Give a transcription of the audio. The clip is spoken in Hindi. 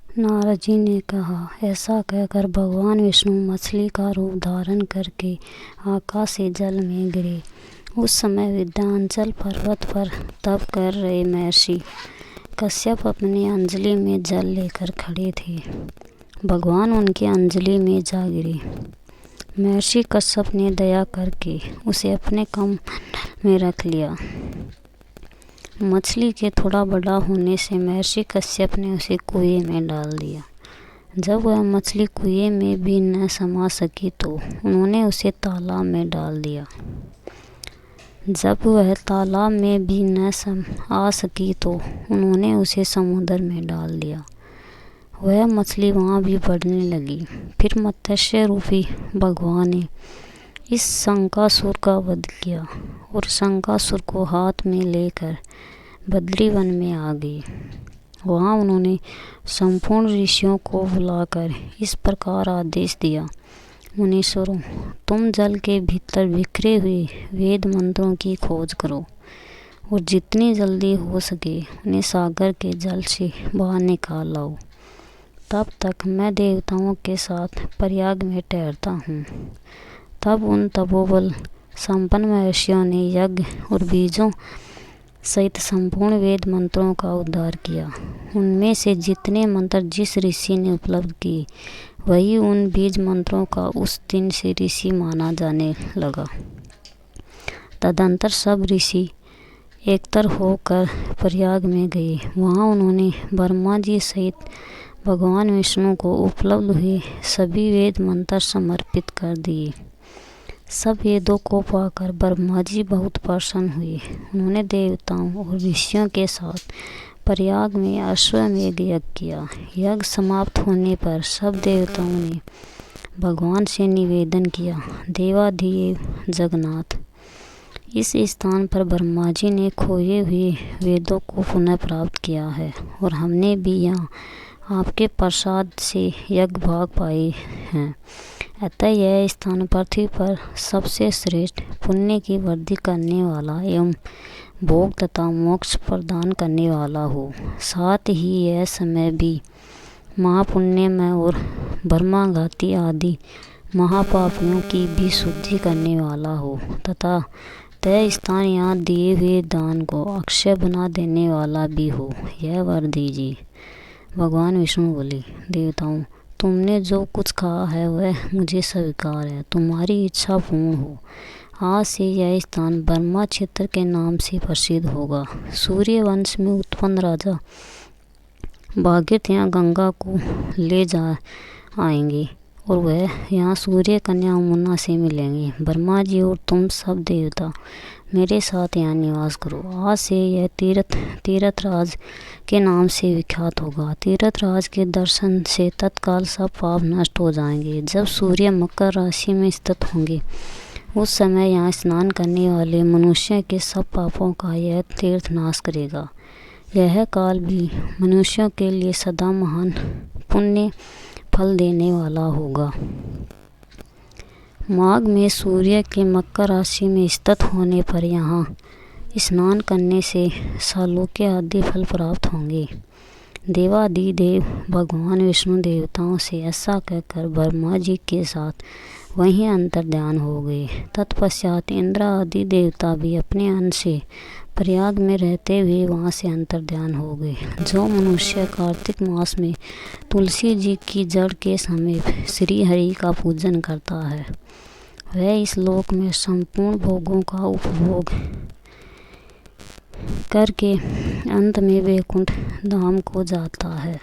नारद जी ने कहा। ऐसा कहकर भगवान विष्णु मछली का रूप धारण करके आकाश से जल में गिरे। उस समय विंध्याचल पर्वत पर तप कर रहे महर्षि कश्यप अपनी अंजलि में जल लेकर खड़े थे। भगवान उनकी अंजलि में जा गिरे। महर्षि कश्यप ने दया करके उसे अपने कमंडल में रख लिया। मछली के थोड़ा बड़ा होने से महर्षि कश्यप ने उसे कुएं में डाल दिया। जब वह मछली कुएं में भी न समा सकी तो उन्होंने उसे तालाब में डाल दिया। जब वह तालाब में भी न आ सकी तो उन्होंने उसे समुद्र में डाल दिया। वह मछली वहाँ भी बढ़ने लगी। फिर मत्स्य रूपी भगवान ने इस शंकासुर का वध किया और शंकासुर को हाथ में लेकर बद्री वन में आ गए। वहाँ उन्होंने संपूर्ण ऋषियों को बुलाकर इस प्रकार आदेश दिया। मुनीश्वरों, तुम जल के भीतर बिखरे हुए वेद मंत्रों की खोज करो और जितनी जल्दी हो सके उन्हें सागर के जल से बाहर निकाल लाओ। तब तक मैं देवताओं के साथ प्रयाग में ठहरता हूँ। तब उन तपोबल संपन्न महर्षियों ने यज्ञ और बीजों सहित संपूर्ण वेद मंत्रों का उद्धार किया। उनमें से जितने मंत्र जिस ऋषि ने उपलब्ध किए वही उन बीज मंत्रों का उस दिन से ऋषि माना जाने लगा। तदंतर सब ऋषि एकतर होकर प्रयाग में गए। वहाँ उन्होंने ब्रह्मा जी सहित भगवान विष्णु को उपलब्ध हुए सभी वेद मंत्र समर्पित कर दिए। सब वेदों को पाकर ब्रह्मा जी बहुत प्रसन्न हुए। उन्होंने देवताओं और ऋषियों के साथ प्रयाग में अश्वमेध यज्ञ किया। यज्ञ समाप्त होने पर सब देवताओं ने भगवान से निवेदन किया, देवाधिदेव जगन्नाथ, इस स्थान पर ब्रह्मा जी ने खोए हुए वेदों को पुनः प्राप्त किया है और हमने भी यहाँ आपके प्रसाद से यज्ञ भाग पाए हैं। अतः यह स्थान पृथ्वी पर सबसे श्रेष्ठ पुण्य की वृद्धि करने वाला एवं भोग तथा मोक्ष प्रदान करने वाला हो। साथ ही यह समय भी महापुण्यमय और ब्रह्माघाती आदि महापापियों की भी शुद्धि करने वाला हो तथा तय स्थान यहाँ दिए हुए दान को अक्षय बना देने वाला भी हो। यह वर दीजिए। भगवान विष्णु बोले, देवताओं, तुमने जो कुछ कहा है वह मुझे स्वीकार है। तुम्हारी इच्छा पूर्ण हो। आज से यह स्थान ब्रह्मा क्षेत्र के नाम से प्रसिद्ध होगा। सूर्य वंश में उत्पन्न राजा भागीरथ यहाँ गंगा को ले जा आएंगे और वह यहाँ सूर्य कन्या यमुना से मिलेंगे। ब्रह्मा जी और तुम सब देवता मेरे साथ यहाँ निवास करो। आज से यह तीर्थराज के नाम से विख्यात होगा। तीर्थराज के दर्शन से तत्काल सब पाप नष्ट हो जाएंगे। जब सूर्य मकर राशि में स्थित होंगे उस समय यहाँ स्नान करने वाले मनुष्य के सब पापों का यह तीर्थ नाश करेगा। यह काल भी मनुष्यों के लिए सदा महान पुण्य फल देने वाला होगा। माघ में सूर्य के मकर राशि में स्थित होने पर यहाँ स्नान करने से सालों के आदि फल प्राप्त होंगे। देवाधिदेव भगवान विष्णु देवताओं से ऐसा कहकर ब्रह्मा जी के साथ वहीं अंतर्ध्यान हो गए। तत्पश्चात इंद्र आदि देवता भी अपने अंश से प्रयाग में रहते हुए वहाँ से अंतर्ध्यान हो गए। जो मनुष्य कार्तिक मास में तुलसी जी की जड़ के समीप श्री हरि का पूजन करता है वह इस लोक में संपूर्ण भोगों का उपभोग करके अंत में वैकुंठ धाम को जाता है।